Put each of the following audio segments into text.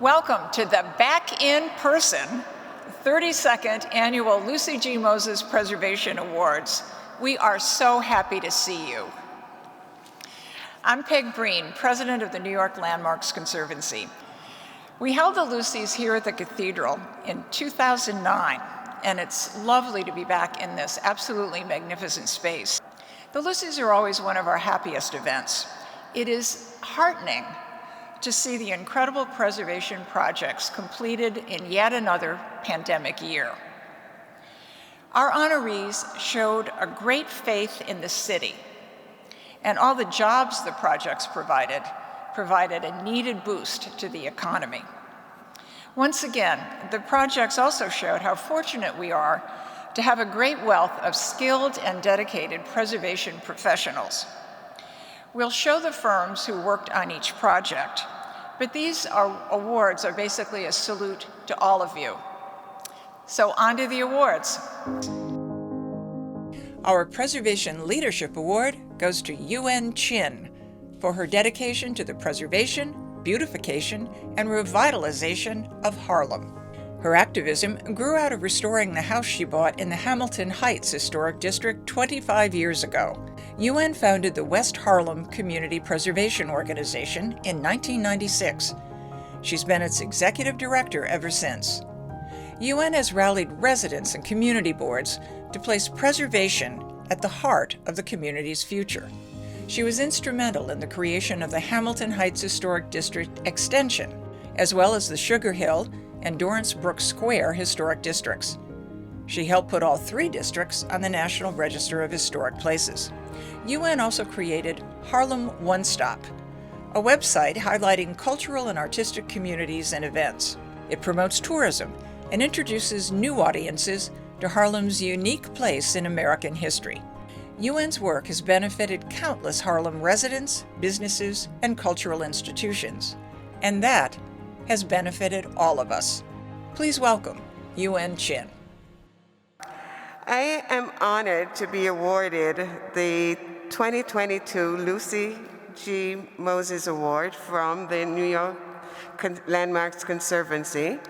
Welcome to the back in person 32nd Annual Lucy G. Moses Preservation Awards. We are so happy to see you. I'm Peg Breen, President of the New York Landmarks Conservancy. We held the Lucys here at the Cathedral in 2009, and it's lovely to be back in this absolutely magnificent space. The Lucys are always one of our happiest events. It is heartening to see the incredible preservation projects completed in yet another pandemic year. Our honorees showed a great faith in the city, and all the jobs the projects provided a needed boost to the economy. Once again, the projects also showed how fortunate we are to have a great wealth of skilled and dedicated preservation professionals. We'll show the firms who worked on each project, but these awards are basically a salute to all of you. So on to the awards. Our Preservation Leadership Award goes to Yuen Chin for her dedication to the preservation, beautification, and revitalization of Harlem. Her activism grew out of restoring the house she bought in the Hamilton Heights Historic District 25 years ago. Yuen founded the West Harlem Community Preservation Organization in 1996. She's been its executive director ever since. Yuen has rallied residents and community boards to place preservation at the heart of the community's future. She was instrumental in the creation of the Hamilton Heights Historic District Extension, as well as the Sugar Hill and Dorrance Brook Square historic districts. She helped put all three districts on the National Register of Historic Places. Yuen also created Harlem One Stop, a website highlighting cultural and artistic communities and events. It promotes tourism and introduces new audiences to Harlem's unique place in American history. Yuen's work has benefited countless Harlem residents, businesses, and cultural institutions, and that has benefited all of us. Please welcome Yuen Chin. I am honored to be awarded the 2022 Lucy G. Moses Award from the New York Landmarks Conservancy,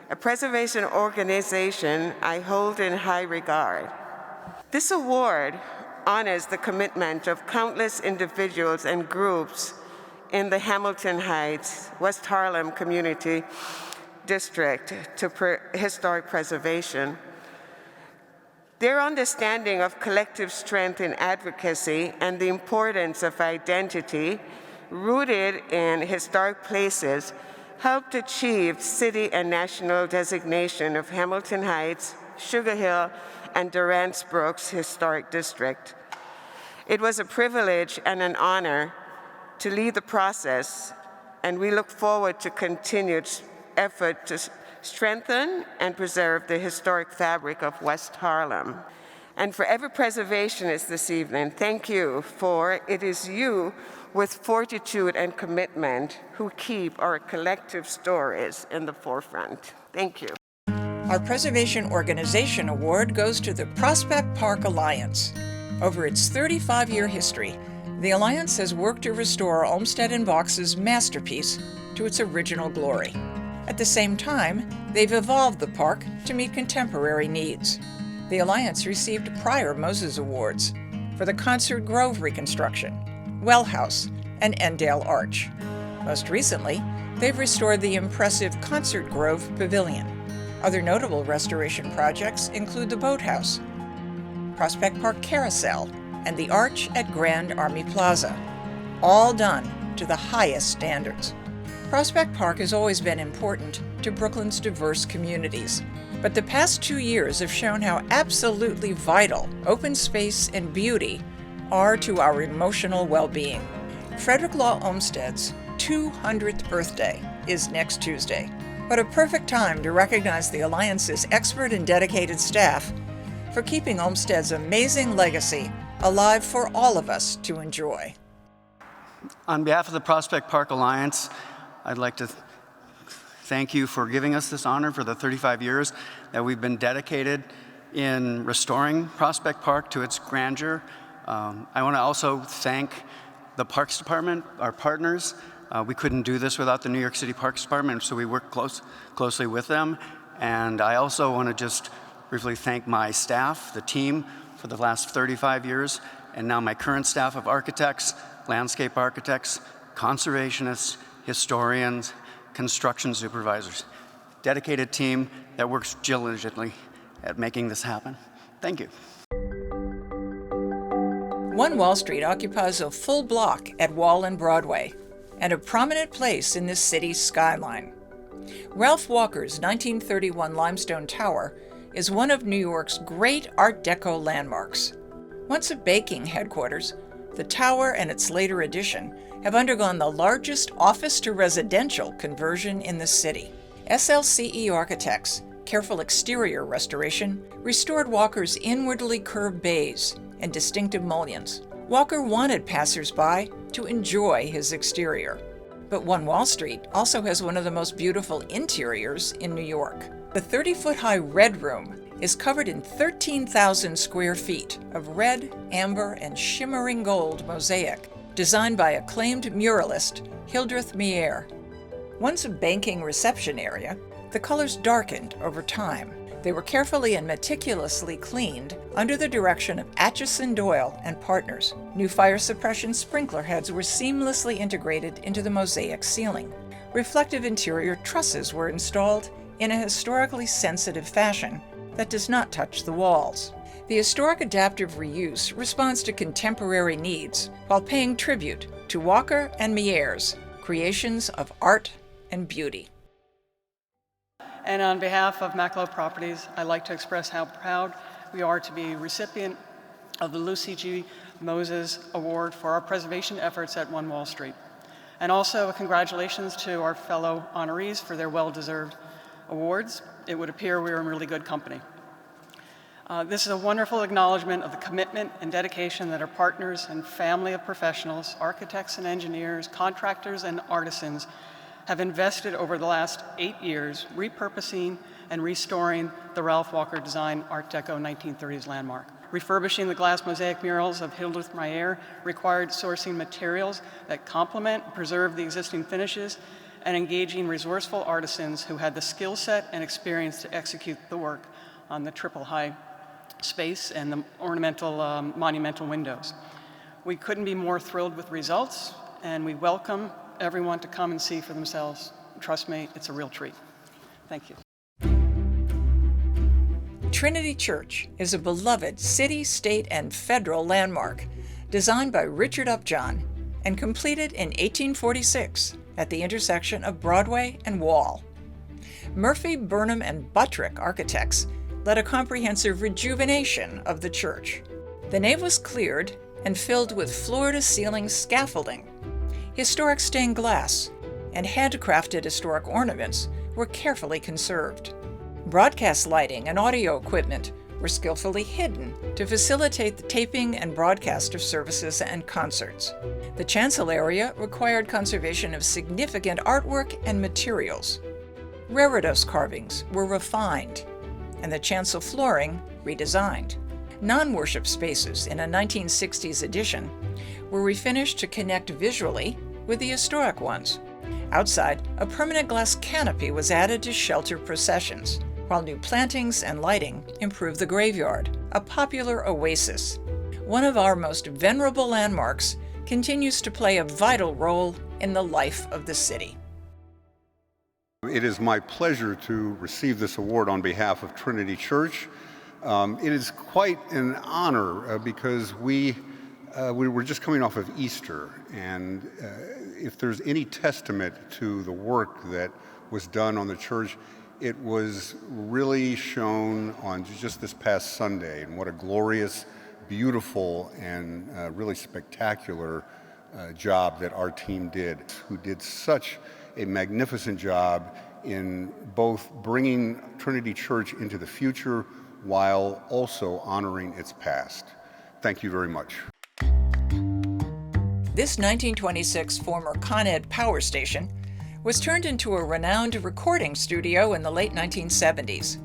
a preservation organization I hold in high regard. This award honors the commitment of countless individuals and groups in the Hamilton Heights, West Harlem Community District to historic preservation. Their understanding of collective strength in advocacy and the importance of identity rooted in historic places helped achieve city and national designation of Hamilton Heights, Sugar Hill, and Dorrance Brook's Historic District. It was a privilege and an honor to lead the process, and we look forward to continued effort to strengthen and preserve the historic fabric of West Harlem. And for every preservationist this evening, thank you, for it is you with fortitude and commitment who keep our collective stories in the forefront. Thank you. Our Preservation Organization Award goes to the Prospect Park Alliance. Over its 35-year history, the Alliance has worked to restore Olmsted and Box's masterpiece to its original glory. At the same time, they've evolved the park to meet contemporary needs. The Alliance received prior Moses Awards for the Concert Grove reconstruction, Well House, and Endale Arch. Most recently, they've restored the impressive Concert Grove Pavilion. Other notable restoration projects include the Boathouse, Prospect Park Carousel, and the Arch at Grand Army Plaza, all done to the highest standards. Prospect Park has always been important to Brooklyn's diverse communities, but the past 2 years have shown how absolutely vital open space and beauty are to our emotional well-being. Frederick Law Olmsted's 200th birthday is next Tuesday, but a perfect time to recognize the Alliance's expert and dedicated staff for keeping Olmsted's amazing legacy alive for all of us to enjoy. On behalf of the Prospect Park Alliance, I'd like to thank you for giving us this honor for the 35 years that we've been dedicated in restoring Prospect Park to its grandeur. I want to also thank the Parks Department, our partners, We couldn't do this without the New York City Parks Department, so we worked closely with them. And I also want to just briefly thank my staff, the team, for the last 35 years, and now my current staff of architects, landscape architects, conservationists, historians, construction supervisors. Dedicated team that works diligently at making this happen. Thank you. One Wall Street occupies a full block at Wall and Broadway, and a prominent place in this city's skyline. Ralph Walker's 1931 limestone tower is one of New York's great Art Deco landmarks. Once a baking headquarters, the tower and its later addition have undergone the largest office-to-residential conversion in the city. SLCE Architects' careful exterior restoration restored Walker's inwardly curved bays and distinctive mullions. Walker wanted passers-by to enjoy his exterior. But One Wall Street also has one of the most beautiful interiors in New York. The 30-foot-high Red Room is covered in 13,000 square feet of red, amber, and shimmering gold mosaic, designed by acclaimed muralist Hildreth Meyer. Once a banking reception area, the colors darkened over time. They were carefully and meticulously cleaned under the direction of Atchison Doyle and partners. New fire suppression sprinkler heads were seamlessly integrated into the mosaic ceiling. Reflective interior trusses were installed in a historically sensitive fashion that does not touch the walls. The historic adaptive reuse responds to contemporary needs while paying tribute to Walker and Meyer's creations of art and beauty. And on behalf of Macklowe Properties, I'd like to express how proud we are to be recipient of the Lucy G. Moses Award for our preservation efforts at One Wall Street. And also congratulations to our fellow honorees for their well-deserved awards. It would appear we are in really good company. This is a wonderful acknowledgement of the commitment and dedication that our partners and family of professionals, architects and engineers, contractors and artisans have invested over the last 8 years repurposing and restoring the Ralph Walker Design Art Deco 1930s landmark. Refurbishing the glass mosaic murals of Hildreth Meyer required sourcing materials that complement and preserve the existing finishes and engaging resourceful artisans who had the skill set and experience to execute the work on the triple high space and the ornamental monumental windows. We couldn't be more thrilled with results, and we welcome everyone to come and see for themselves. Trust me, it's a real treat. Thank you. Trinity Church is a beloved city, state, and federal landmark designed by Richard Upjohn and completed in 1846 at the intersection of Broadway and Wall. Murphy, Burnham, and Buttrick architects led a comprehensive rejuvenation of the church. The nave was cleared and filled with floor-to-ceiling scaffolding. Historic stained glass and handcrafted historic ornaments were carefully conserved. Broadcast lighting and audio equipment were skillfully hidden to facilitate the taping and broadcast of services and concerts. The chancel area required conservation of significant artwork and materials. Reredos carvings were refined, and the chancel flooring redesigned. Non-worship spaces in a 1960s addition were refinished to connect visually with the historic ones. Outside, a permanent glass canopy was added to shelter processions, while new plantings and lighting improved the graveyard, a popular oasis. One of our most venerable landmarks continues to play a vital role in the life of the city. It is my pleasure to receive this award on behalf of Trinity Church. It is quite an honor because we were just coming off of Easter, and if there's any testament to the work that was done on the church, it was really shown on just this past Sunday, and what a glorious, beautiful, and really spectacular job that our team did, who did such a magnificent job in both bringing Trinity Church into the future while also honoring its past. Thank you very much. This 1926 former Con Ed power station was turned into a renowned recording studio in the late 1970s.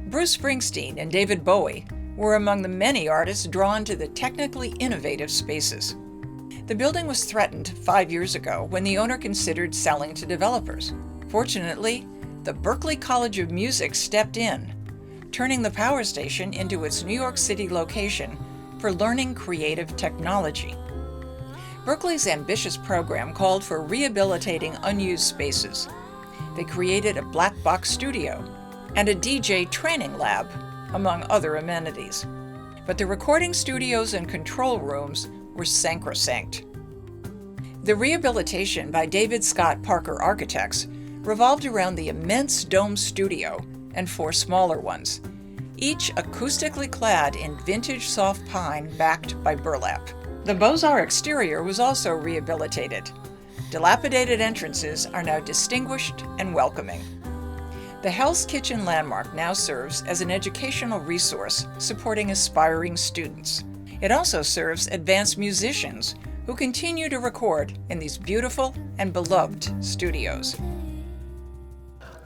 Bruce Springsteen and David Bowie were among the many artists drawn to the technically innovative spaces. The building was threatened 5 years ago when the owner considered selling to developers. Fortunately, the Berklee College of Music stepped in, turning the power station into its New York City location for learning creative technology. Berklee's ambitious program called for rehabilitating unused spaces. They created a black box studio and a DJ training lab, among other amenities. But the recording studios and control rooms were sacrosanct. The rehabilitation by David Scott Parker Architects revolved around the immense dome studio and 4 smaller ones, each acoustically clad in vintage soft pine backed by burlap. The Beaux-Arts exterior was also rehabilitated. Dilapidated entrances are now distinguished and welcoming. The Hell's Kitchen landmark now serves as an educational resource supporting aspiring students. It also serves advanced musicians who continue to record in these beautiful and beloved studios.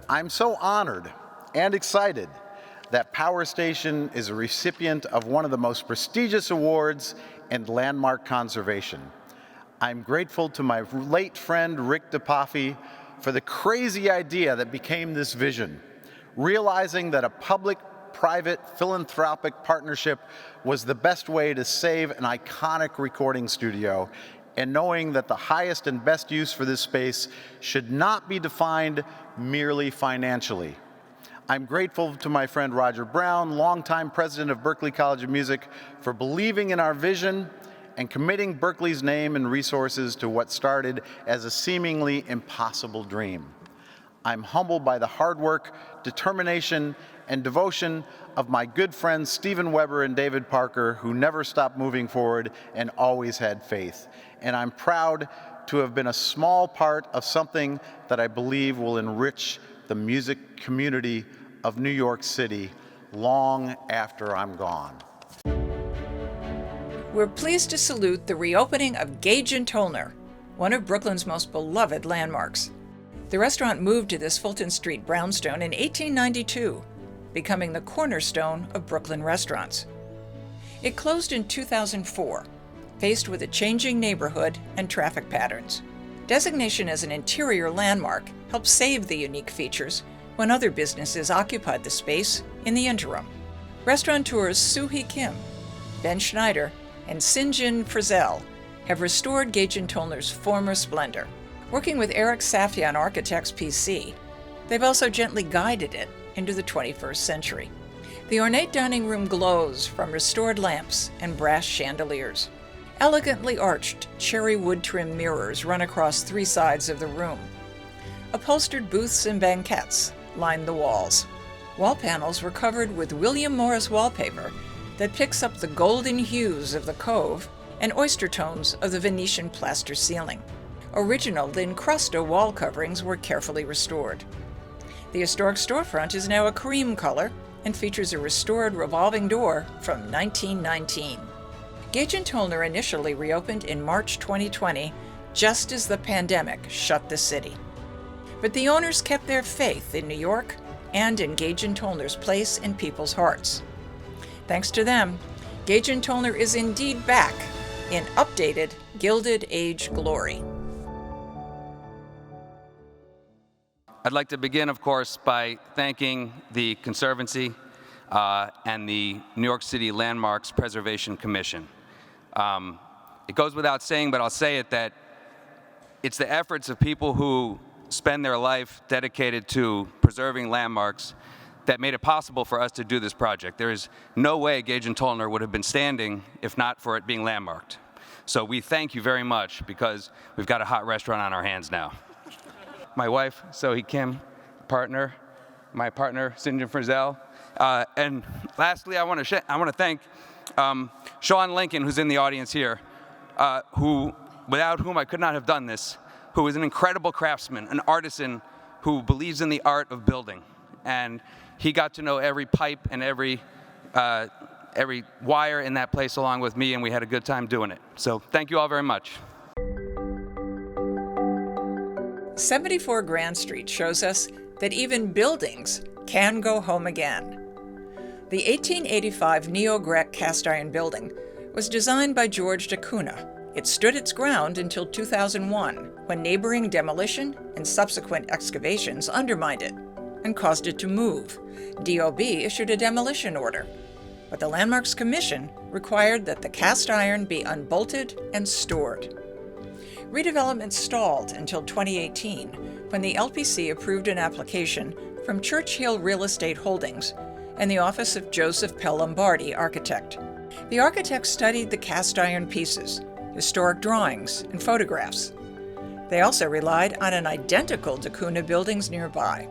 I'm so honored and excited that Power Station is a recipient of one of the most prestigious awards in landmark conservation. I'm grateful to my late friend Rick DePaffy for the crazy idea that became this vision, realizing that a public-private philanthropic partnership was the best way to save an iconic recording studio, and knowing that the highest and best use for this space should not be defined merely financially. I'm grateful to my friend Roger Brown, longtime president of Berklee College of Music, for believing in our vision and committing Berklee's name and resources to what started as a seemingly impossible dream. I'm humbled by the hard work, determination, and devotion of my good friends Stephen Weber and David Parker, who never stopped moving forward and always had faith. And I'm proud to have been a small part of something that I believe will enrich the music community of New York City long after I'm gone. We're pleased to salute the reopening of Gage and Toner, one of Brooklyn's most beloved landmarks. The restaurant moved to this Fulton Street brownstone in 1892, becoming the cornerstone of Brooklyn restaurants. It closed in 2004, faced with a changing neighborhood and traffic patterns. Designation as an interior landmark helped save the unique features when other businesses occupied the space in the interim. Restaurateurs Soo-Hee Kim, Ben Schneider, and Sinjin Frizzell have restored Gage and Toner's former splendor. Working with Eric Safyan Architects PC, they've also gently guided it into the 21st century. The ornate dining room glows from restored lamps and brass chandeliers. Elegantly arched cherry wood trim mirrors run across 3 sides of the room. Upholstered booths and banquettes line the walls. Wall panels were covered with William Morris wallpaper that picks up the golden hues of the cove and oyster tones of the Venetian plaster ceiling. Original Lincrusta wall coverings were carefully restored. The historic storefront is now a cream color and features a restored revolving door from 1919. Gage and Toner initially reopened in March 2020, just as the pandemic shut the city. But the owners kept their faith in New York and in Gage and Toner's place in people's hearts. Thanks to them, Gage and Toner is indeed back in updated Gilded Age glory. I'd like to begin, of course, by thanking the Conservancy and the New York City Landmarks Preservation Commission. It goes without saying, but I'll say it, that it's the efforts of people who spend their life dedicated to preserving landmarks that made it possible for us to do this project. There is no way Gage and Toner would have been standing if not for it being landmarked. So we thank you very much, because we've got a hot restaurant on our hands now. My wife, Soo-Hee Kim, my partner, Sinjin Frizzell. And lastly, I want to thank Sean Lincoln, who's in the audience here, without whom I could not have done this, who is an incredible craftsman, an artisan who believes in the art of building. And he got to know every pipe and every wire in that place along with me, and we had a good time doing it. So thank you all very much. 74 Grand Street shows us that even buildings can go home again. The 1885 Neograc cast iron building was designed by George da Cunha It stood its ground until 2001, when neighboring demolition and subsequent excavations undermined it and caused it to move. DOB issued a demolition order, but the Landmarks Commission required that the cast iron be unbolted and stored. Redevelopment stalled until 2018, when the LPC approved an application from Church Hill Real Estate Holdings and the Office of Joseph Pell Lombardi, architect. The architects studied the cast iron pieces, historic drawings, and photographs. They also relied on an identical Dacuna buildings nearby.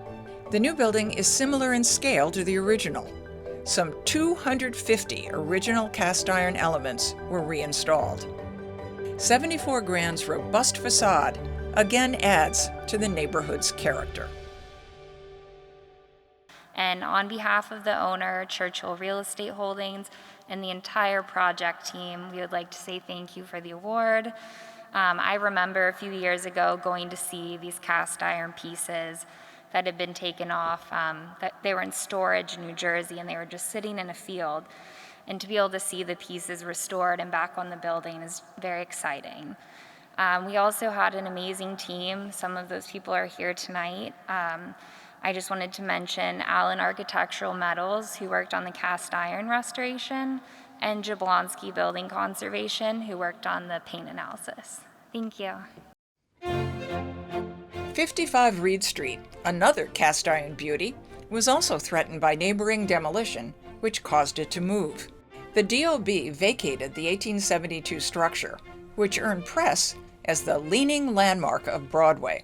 The new building is similar in scale to the original. Some 250 original cast iron elements were reinstalled. 74 Grand's robust facade again adds to the neighborhood's character. And on behalf of the owner, Churchill Real Estate Holdings, and the entire project team, we would like to say thank you for the award. I remember a few years ago going to see these cast iron pieces that had been taken off. That they were in storage in New Jersey, and they were just sitting in a field. And to be able to see the pieces restored and back on the building is very exciting. We also had an amazing team. Some of those people are here tonight. I just wanted to mention Allen Architectural Metals, who worked on the cast iron restoration, and Jablonski Building Conservation, who worked on the paint analysis. Thank you. 55 Reed Street, another cast iron beauty, was also threatened by neighboring demolition, which caused it to move. The DOB vacated the 1872 structure, which earned press as the leaning landmark of Broadway.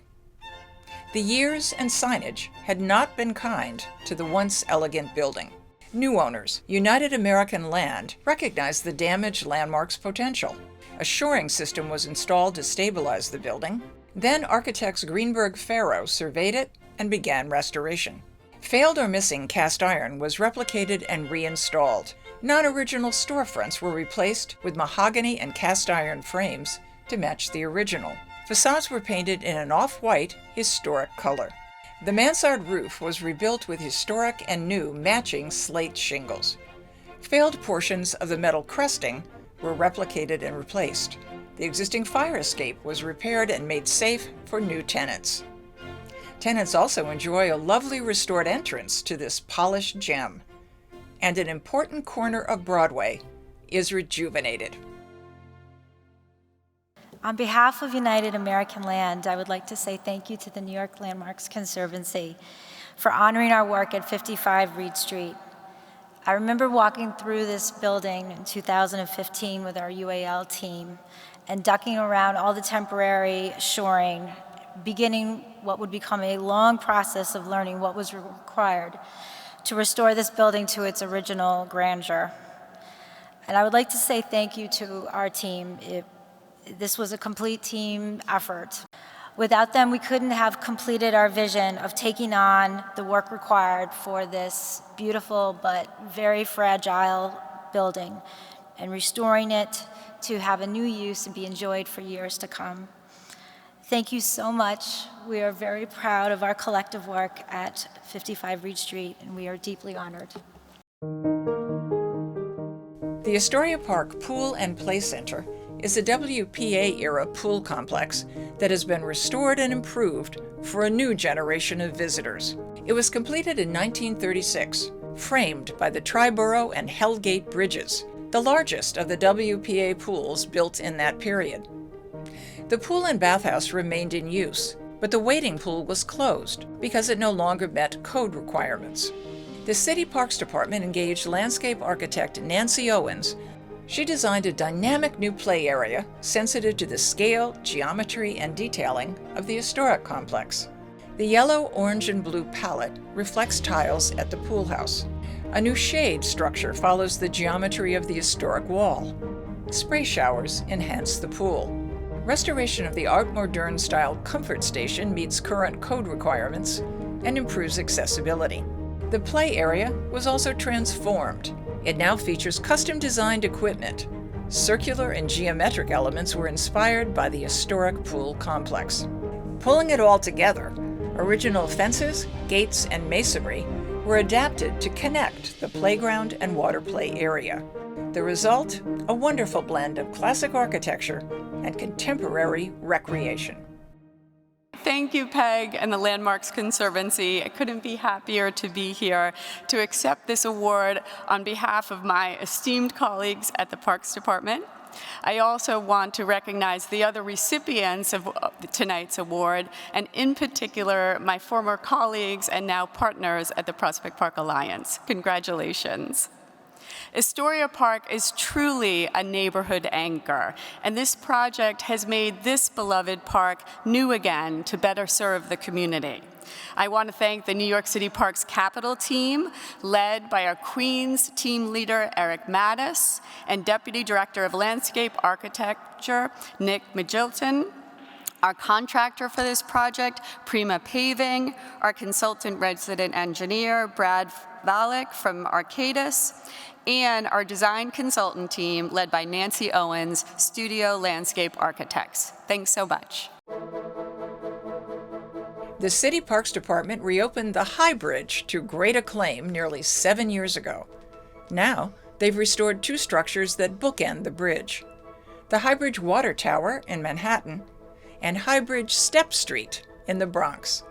The years and signage had not been kind to the once elegant building. New owners, United American Land, recognized the damaged landmark's potential. A shoring system was installed to stabilize the building. Then architects Greenberg Farrow surveyed it and began restoration. Failed or missing cast iron was replicated and reinstalled. Non-original storefronts were replaced with mahogany and cast iron frames to match the original. Facades were painted in an off-white, historic color. The mansard roof was rebuilt with historic and new matching slate shingles. Failed portions of the metal cresting were replicated and replaced. The existing fire escape was repaired and made safe for new tenants. Tenants also enjoy a lovely restored entrance to this polished gem. And an important corner of Broadway is rejuvenated. On behalf of United American Land, I would like to say thank you to the New York Landmarks Conservancy for honoring our work at 55 Reed Street. I remember walking through this building in 2015 with our UAL team and ducking around all the temporary shoring, beginning what would become a long process of learning what was required to restore this building to its original grandeur. And I would like to say thank you to our team. This was a complete team effort. Without them, we couldn't have completed our vision of taking on the work required for this beautiful but very fragile building and restoring it to have a new use and be enjoyed for years to come. Thank you so much. We are very proud of our collective work at 55 Reed Street, and we are deeply honored. The Astoria Park Pool and Play Center is a WPA-era pool complex that has been restored and improved for a new generation of visitors. It was completed in 1936, framed by the Triborough and Hellgate Bridges, the largest of the WPA pools built in that period. The pool and bathhouse remained in use, but the wading pool was closed because it no longer met code requirements. The City Parks Department engaged landscape architect Nancy Owens. She designed a dynamic new play area sensitive to the scale, geometry, and detailing of the historic complex. The yellow, orange, and blue palette reflects tiles at the pool house. A new shade structure follows the geometry of the historic wall. Spray showers enhance the pool. Restoration of the Art Moderne-style comfort station meets current code requirements and improves accessibility. The play area was also transformed. It now features custom-designed equipment. Circular and geometric elements were inspired by the historic pool complex. Pulling it all together, original fences, gates, and masonry were adapted to connect the playground and water play area. The result, a wonderful blend of classic architecture and contemporary recreation. Thank you, Peg and the Landmarks Conservancy. I couldn't be happier to be here to accept this award on behalf of my esteemed colleagues at the Parks Department. I also want to recognize the other recipients of tonight's award, and in particular, my former colleagues and now partners at the Prospect Park Alliance. Congratulations. Astoria Park is truly a neighborhood anchor, and this project has made this beloved park new again to better serve the community. I want to thank the New York City Parks Capital team, led by our Queens team leader, Eric Mattis, and Deputy Director of Landscape Architecture, Nick Magilton, our contractor for this project, Prima Paving, our consultant resident engineer, Brad Valek from Arcadis, and our design consultant team led by Nancy Owens, Studio Landscape Architects. Thanks so much. The City Parks Department reopened the Highbridge to great acclaim nearly 7 years ago. Now, they've restored 2 structures that bookend the bridge: the Highbridge Water Tower in Manhattan and Highbridge Step Street in the Bronx.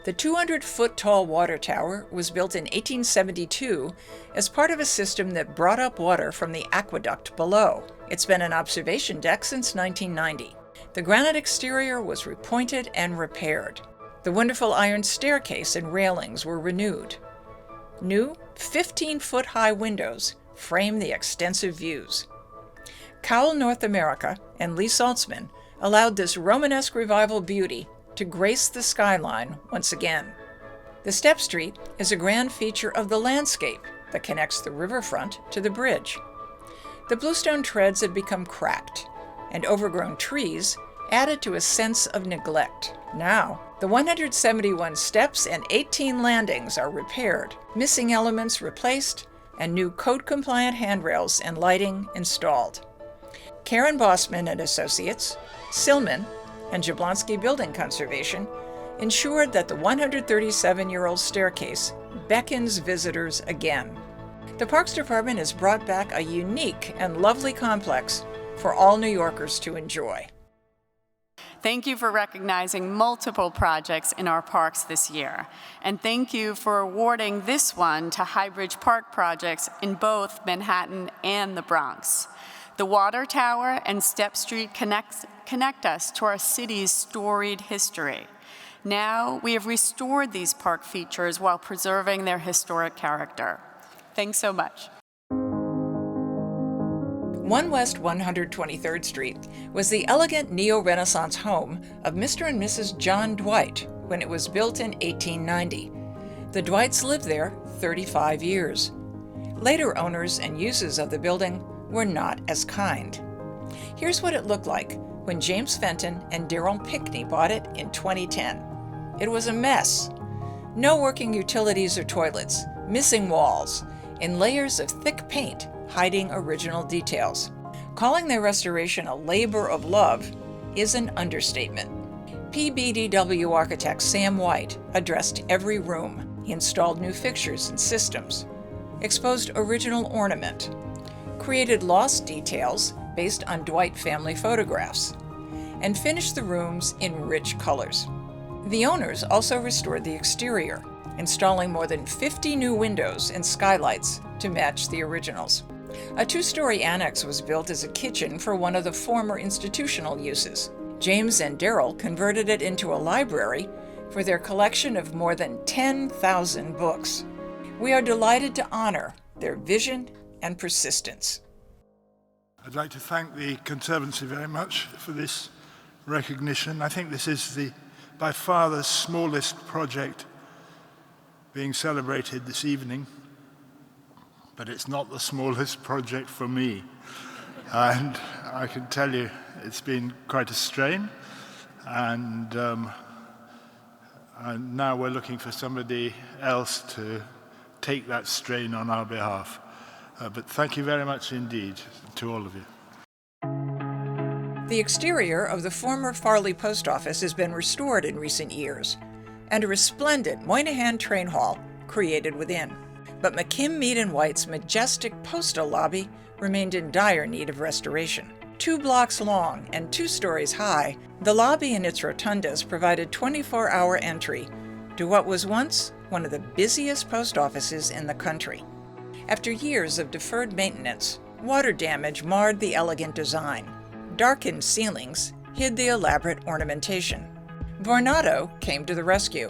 The 200-foot-tall water tower was built in 1872 as part of a system that brought up water from the aqueduct below. It's been an observation deck since 1990. The granite exterior was repointed and repaired. The wonderful iron staircase and railings were renewed. New 15-foot-high windows frame the extensive views. Cowell North America and Lee Saltzman allowed this Romanesque revival beauty to grace the skyline once again. The Step Street is a grand feature of the landscape that connects the riverfront to the bridge. The bluestone treads had become cracked, and overgrown trees added to a sense of neglect. Now, the 171 steps and 18 landings are repaired, missing elements replaced, and new code-compliant handrails and lighting installed. Karen Bossman and Associates, Silman, and Jablonski Building Conservation ensured that the 137-year-old staircase beckons visitors again. The Parks Department has brought back a unique and lovely complex for all New Yorkers to enjoy. Thank you for recognizing multiple projects in our parks this year. And thank you for awarding this one to Highbridge Park projects in both Manhattan and the Bronx. The Water Tower and Step Street connect us to our city's storied history. Now we have restored these park features while preserving their historic character. Thanks so much. 1 West 123rd Street was the elegant neo-Renaissance home of Mr. and Mrs. John Dwight when it was built in 1890. The Dwights lived there 35 years. Later owners and users of the building were not as kind. Here's what it looked like when James Fenton and Darrell Pickney bought it in 2010. It was a mess. No working utilities or toilets, missing walls, and layers of thick paint hiding original details. Calling their restoration a labor of love is an understatement. PBDW architect Sam White addressed every room. He installed new fixtures and systems, exposed original ornament, created lost details based on Dwight family photographs, and finished the rooms in rich colors. The owners also restored the exterior, installing more than 50 new windows and skylights to match the originals. A 2-story annex was built as a kitchen for one of the former institutional uses. James and Darrell converted it into a library for their collection of more than 10,000 books. We are delighted to honor their vision and persistence. I'd like to thank the Conservancy very much for this recognition. I think this is by far the smallest project being celebrated this evening, but it's not the smallest project for me. And I can tell you it's been quite a strain, and now we're looking for somebody else to take that strain on our behalf. But thank you very much indeed to all of you. The exterior of the former Farley Post Office has been restored in recent years, and a resplendent Moynihan train hall created within. But McKim, Mead & White's majestic postal lobby remained in dire need of restoration. 2 blocks long and 2 stories high, the lobby and its rotundas provided 24-hour entry to what was once one of the busiest post offices in the country. After years of deferred maintenance, water damage marred the elegant design. Darkened ceilings hid the elaborate ornamentation. Vornado came to the rescue.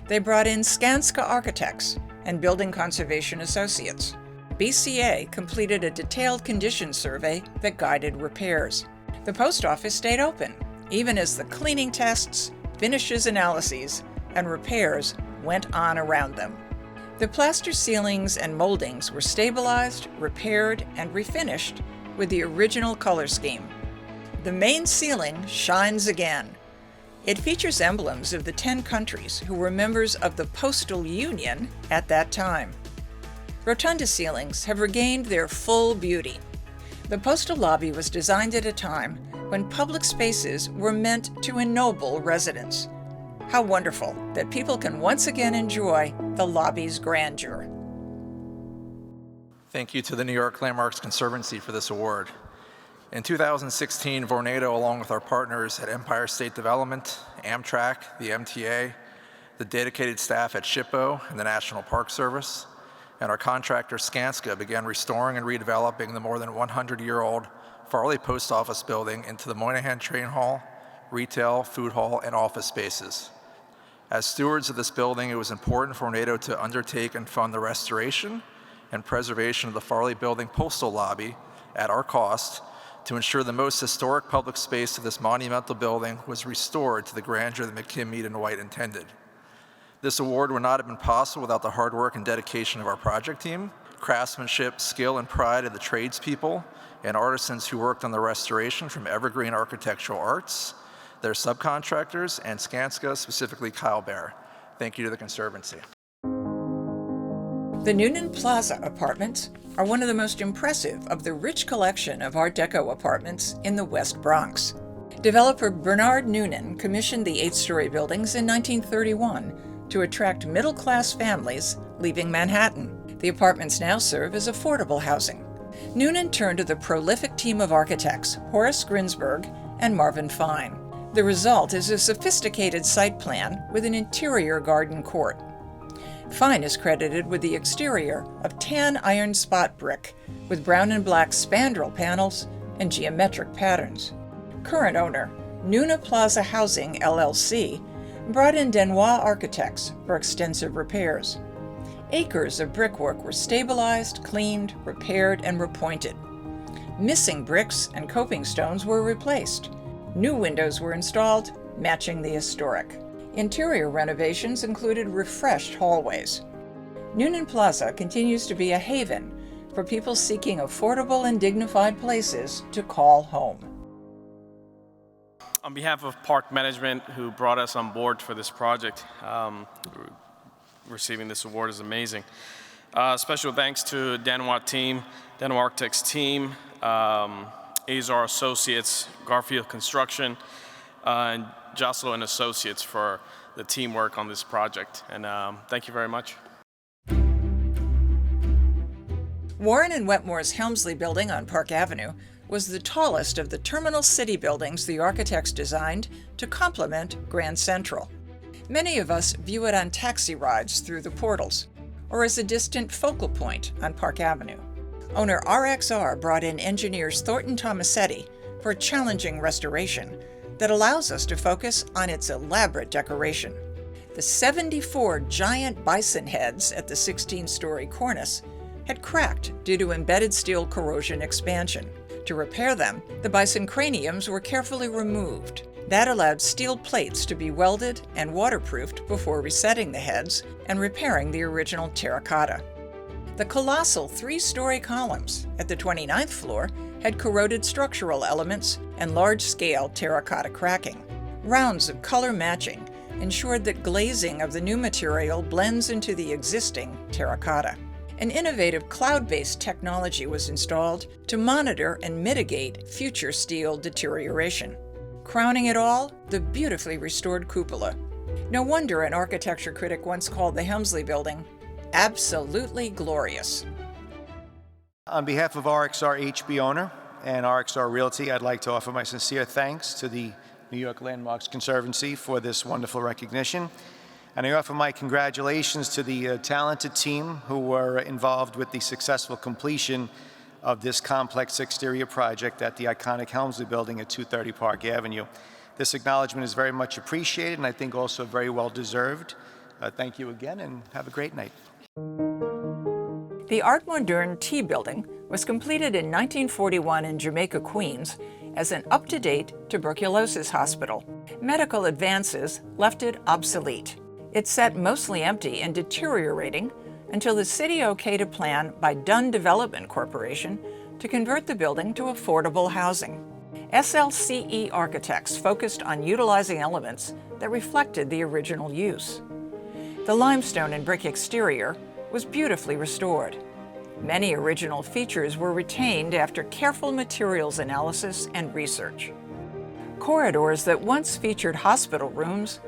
They brought in Skanska Architects and Building Conservation Associates. BCA completed a detailed condition survey that guided repairs. The post office stayed open, even as the cleaning tests, finishes analyses, and repairs went on around them. The plaster ceilings and moldings were stabilized, repaired, and refinished with the original color scheme. The main ceiling shines again. It features emblems of the 10 countries who were members of the Postal Union at that time. Rotunda ceilings have regained their full beauty. The postal lobby was designed at a time when public spaces were meant to ennoble residents. How wonderful that people can once again enjoy the lobby's grandeur. Thank you to the New York Landmarks Conservancy for this award. In 2016, Vornado, along with our partners at Empire State Development, Amtrak, the MTA, the dedicated staff at SHPO and the National Park Service, and our contractor Skanska began restoring and redeveloping the more than 100-year-old Farley Post Office building into the Moynihan Train Hall, retail, food hall, and office spaces. As stewards of this building, it was important for Vornado to undertake and fund the restoration and preservation of the Farley Building postal lobby at our cost to ensure the most historic public space of this monumental building was restored to the grandeur that McKim, Mead & White intended. This award would not have been possible without the hard work and dedication of our project team, craftsmanship, skill, and pride of the tradespeople and artisans who worked on the restoration from Evergreen Architectural Arts, their subcontractors, and Skanska, specifically Kyle Baer. Thank you to the Conservancy. The Nann Plaza apartments are one of the most impressive of the rich collection of Art Deco apartments in the West Bronx. Developer Bernard Noonan commissioned the 8-story buildings in 1931 to attract middle-class families leaving Manhattan. The apartments now serve as affordable housing. Noonan turned to the prolific team of architects Horace Grinsberg and Marvin Fine. The result is a sophisticated site plan with an interior garden court. Fine is credited with the exterior of tan iron spot brick with brown and black spandrel panels and geometric patterns. Current owner, Nann Plaza Housing, LLC, brought in Denois architects for extensive repairs. Acres of brickwork were stabilized, cleaned, repaired, and repointed. Missing bricks and coping stones were replaced. New windows were installed, matching the historic. Interior renovations included refreshed hallways. Nann Plaza continues to be a haven for people seeking affordable and dignified places to call home. On behalf of Park Management, who brought us on board for this project, receiving this award is amazing. Special thanks to Denois team, Denois Architects team, Azar Associates, Garfield Construction, and Joslo and Associates for the teamwork on this project. And thank you very much. Warren and Wetmore's Helmsley Building on Park Avenue was the tallest of the terminal city buildings the architects designed to complement Grand Central. Many of us view it on taxi rides through the portals, or as a distant focal point on Park Avenue. Owner RXR brought in engineers Thornton Tomasetti for a challenging restoration that allows us to focus on its elaborate decoration. The 74 giant bison heads at the 16-story cornice had cracked due to embedded steel corrosion expansion. To repair them, the bison craniums were carefully removed. That allowed steel plates to be welded and waterproofed before resetting the heads and repairing the original terracotta. The colossal 3-story columns at the 29th floor had corroded structural elements and large-scale terracotta cracking. Rounds of color matching ensured that glazing of the new material blends into the existing terracotta. An innovative cloud-based technology was installed to monitor and mitigate future steel deterioration. Crowning it all, the beautifully restored cupola. No wonder an architecture critic once called the Helmsley Building absolutely glorious. On behalf of RXR HB owner, and RXR Realty, I'd like to offer my sincere thanks to the New York Landmarks Conservancy for this wonderful recognition. And I offer my congratulations to the talented team who were involved with the successful completion of this complex exterior project at the iconic Helmsley Building at 230 Park Avenue. This acknowledgement is very much appreciated and I think also very well deserved. Thank you again and have a great night. The Artmonder Tea Building was completed in 1941 in Jamaica, Queens, as an up-to-date tuberculosis hospital. Medical advances left it obsolete. It sat mostly empty and deteriorating until the city okayed a plan by Dunn Development Corporation to convert the building to affordable housing. SLCE architects focused on utilizing elements that reflected the original use. The limestone and brick exterior was beautifully restored. Many original features were retained after careful materials analysis and research. Corridors that once featured hospital rooms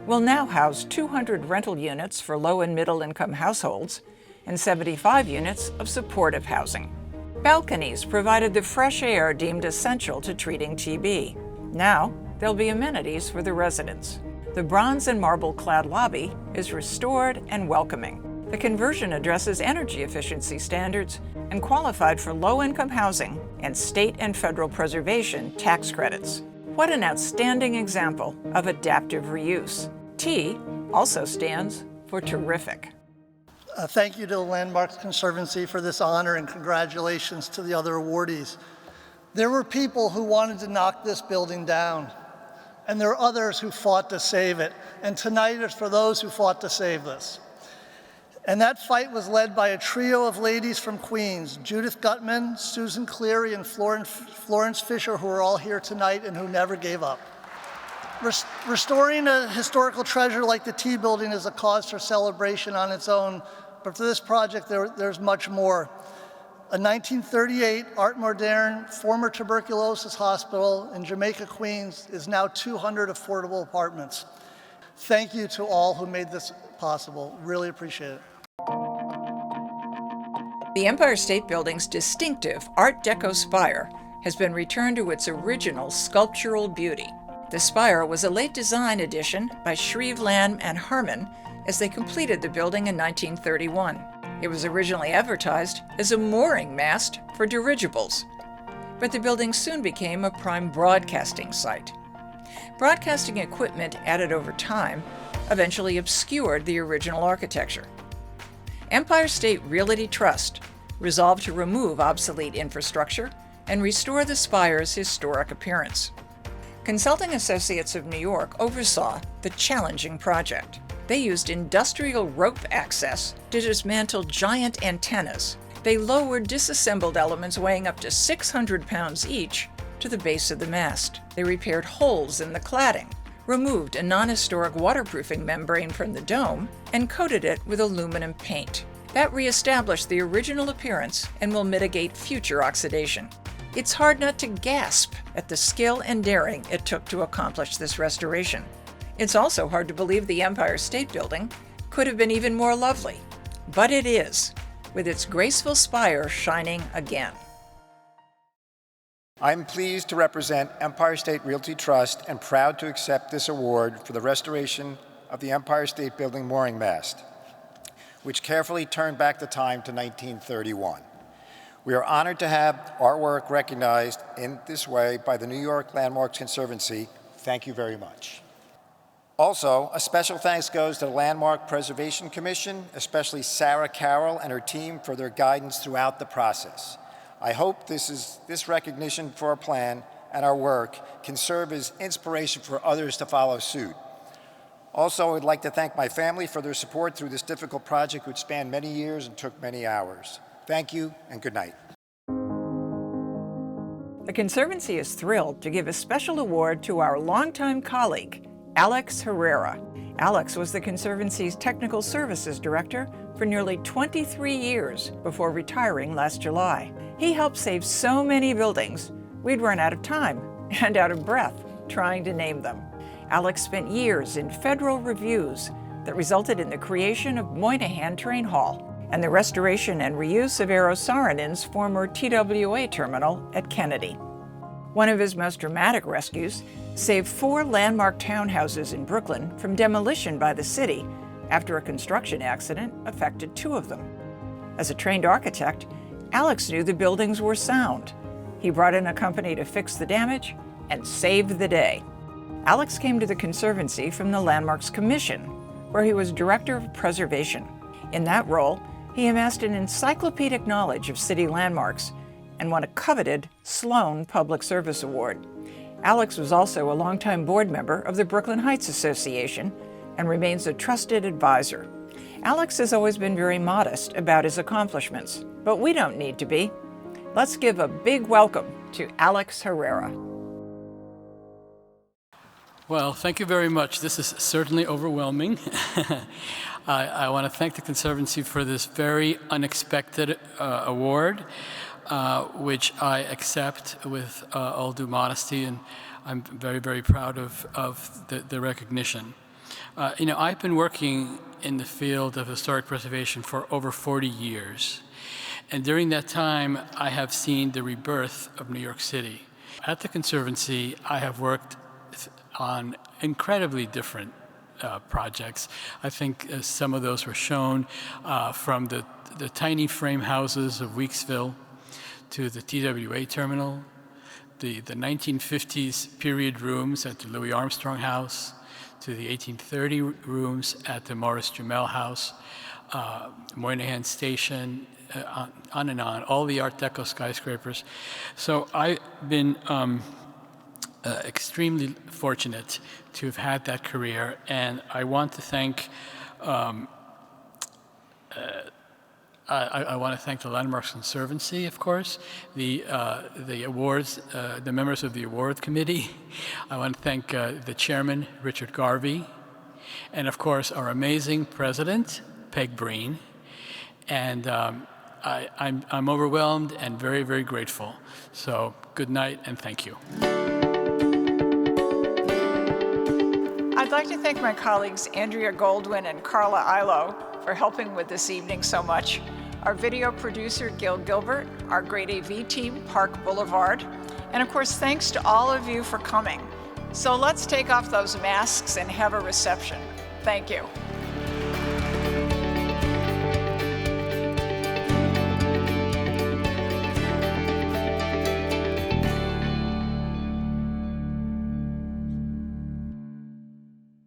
will now house 200 rental units for low and middle income households and 75 units of supportive housing. Balconies provided the fresh air deemed essential to treating TB. Now, there'll be amenities for the residents. The bronze and marble-clad lobby is restored and welcoming. The conversion addresses energy efficiency standards and qualified for low-income housing and state and federal preservation tax credits. What an outstanding example of adaptive reuse. T also stands for terrific. Thank you to the Landmarks Conservancy for this honor and congratulations to the other awardees. There were people who wanted to knock this building down, and there are others who fought to save it. And tonight is for those who fought to save this. And that fight was led by a trio of ladies from Queens, Judith Gutman, Susan Cleary, and Florence Fisher, who are all here tonight and who never gave up. Restoring a historical treasure like the Tea Building is a cause for celebration on its own, but for this project, there's much more. A 1938 Art Moderne former tuberculosis hospital in Jamaica, Queens is now 200 affordable apartments. Thank you to all who made this possible. Really appreciate it. The Empire State Building's distinctive Art Deco spire has been returned to its original sculptural beauty. The spire was a late design addition by Shreve Lamb and Harmon as they completed the building in 1931. It was originally advertised as a mooring mast for dirigibles, but the building soon became a prime broadcasting site. Broadcasting equipment added over time eventually obscured the original architecture. Empire State Realty Trust resolved to remove obsolete infrastructure and restore the spire's historic appearance. Consulting Associates of New York oversaw the challenging project. They used industrial rope access to dismantle giant antennas. They lowered disassembled elements weighing up to 600 pounds each to the base of the mast. They repaired holes in the cladding, removed a non-historic waterproofing membrane from the dome, and coated it with aluminum paint. That reestablished the original appearance and will mitigate future oxidation. It's hard not to gasp at the skill and daring it took to accomplish this restoration. It's also hard to believe the Empire State Building could have been even more lovely. But it is, with its graceful spire shining again. I'm pleased to represent Empire State Realty Trust and proud to accept this award for the restoration of the Empire State Building mooring mast, which carefully turned back the time to 1931. We are honored to have our work recognized in this way by the New York Landmarks Conservancy. Thank you very much. Also, a special thanks goes to the Landmark Preservation Commission, especially Sarah Carroll and her team for their guidance throughout the process. I hope this recognition for our plan and our work can serve as inspiration for others to follow suit. Also, I would like to thank my family for their support through this difficult project, which spanned many years and took many hours. Thank you and good night. The Conservancy is thrilled to give a special award to our longtime colleague, Alex Herrera. Alex was the Conservancy's Technical Services Director for nearly 23 years before retiring last July. He helped save so many buildings, we'd run out of time and out of breath trying to name them. Alex spent years in federal reviews that resulted in the creation of Moynihan Train Hall and the restoration and reuse of Eero Saarinen's former TWA terminal at Kennedy. One of his most dramatic rescues saved 4 landmark townhouses in Brooklyn from demolition by the city after a construction accident affected 2 of them. As a trained architect, Alex knew the buildings were sound. He brought in a company to fix the damage and saved the day. Alex came to the Conservancy from the Landmarks Commission, where he was Director of Preservation. In that role, he amassed an encyclopedic knowledge of city landmarks and won a coveted Sloan Public Service Award. Alex was also a longtime board member of the Brooklyn Heights Association and remains a trusted advisor. Alex has always been very modest about his accomplishments, but we don't need to be. Let's give a big welcome to Alex Herrera. Well, thank you very much. This is certainly overwhelming. I want to thank the Conservancy for this very unexpected award, which I accept with all due modesty, and I'm very, very proud of the recognition. I've been working in the field of historic preservation for over 40 years. And during that time, I have seen the rebirth of New York City. At the Conservancy, I have worked on incredibly different projects. I think some of those were shown from the tiny frame houses of Weeksville to the TWA terminal, the 1950s period rooms at the Louis Armstrong House, to the 1830 rooms at the Morris Jumel House, Moynihan Station, on and on, all the Art Deco skyscrapers. So I've been extremely fortunate to have had that career, and I want to thank I want to thank the Landmarks Conservancy, of course, the awards, the members of the award committee. I want to thank the chairman, Richard Garvey, and of course our amazing president, Peg Breen. And I'm overwhelmed and very, very grateful. So good night and thank you. I'd like to thank my colleagues Andrea Goldwyn and Carla Ilo for helping with this evening so much, our video producer Gil Gilbert, our great AV team, Park Boulevard, and of course thanks to all of you for coming. So let's take off those masks and have a reception. Thank you.